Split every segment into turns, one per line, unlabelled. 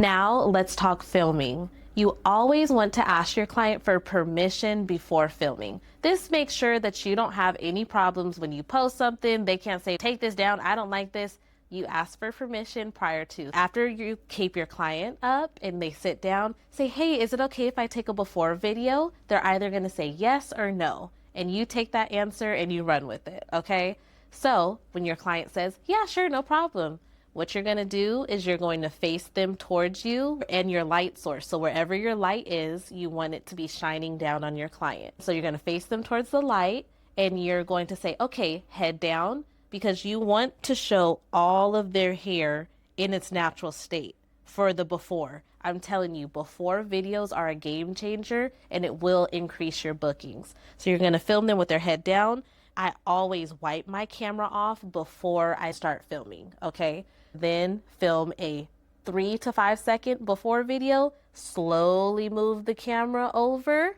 Now let's talk filming. You always want to ask your client for permission before filming. This makes sure that you don't have any problems when you post something. They can't say, take this down, I don't like this. You ask for permission prior to. After you keep your client up and they sit down, say, hey, is it okay if I take a before video? They're either going to say yes or no. And you take that answer and you run with it, okay? So when your client says, yeah, sure, no problem, what you're going to do is you're going to face them towards you and your light source. So wherever your light is, you want it to be shining down on your client. So you're going to face them towards the light and you're going to say, okay, head down, because you want to show all of their hair in its natural state for the before. I'm telling you, before videos are a game changer and it will increase your bookings. So you're going to film them with their head down. I always wipe my camera off before I start filming, okay? Then film a 3 to 5 second before video, slowly move the camera over,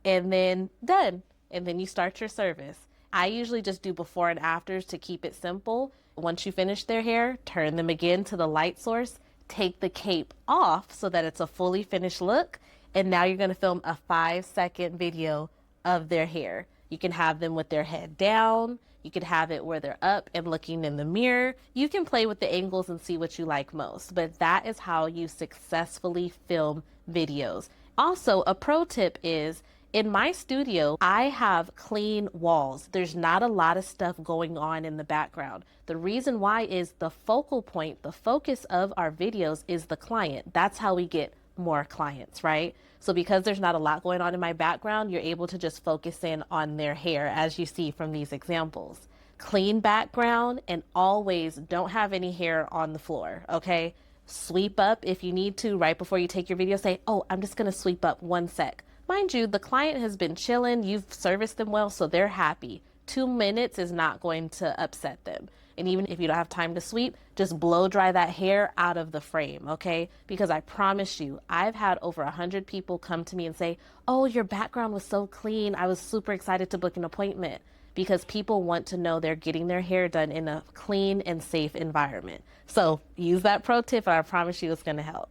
and then done. And then you start your service. I usually just do before and afters to keep it simple. Once you finish their hair, turn them again to the light source, take the cape off so that it's a fully finished look, and now you're gonna film a 5-second video of their hair. You can have them with their head down. You can have it where they're up and looking in the mirror. You can play with the angles and see what you like most, but that is how you successfully film videos. Also, a pro tip is, in my studio, I have clean walls. There's not a lot of stuff going on in the background. The reason why is the focal point, the focus of our videos is the client. That's how we get more clients, right? So because there's not a lot going on in my background, you're able to just focus in on their hair, as you see from these examples. Clean background, and always don't have any hair on the floor, okay? Sweep up if you need to right before you take your video. Say, oh, I'm just gonna sweep up 1 sec. Mind you, the client has been chilling, you've serviced them well, so they're happy. 2 minutes is not going to upset them. And even if you don't have time to sweep, just blow dry that hair out of the frame, okay? Because I promise you, I've had over 100 people come to me and say, oh, your background was so clean. I was super excited to book an appointment, because people want to know they're getting their hair done in a clean and safe environment. So use that pro tip and I promise you it's gonna help.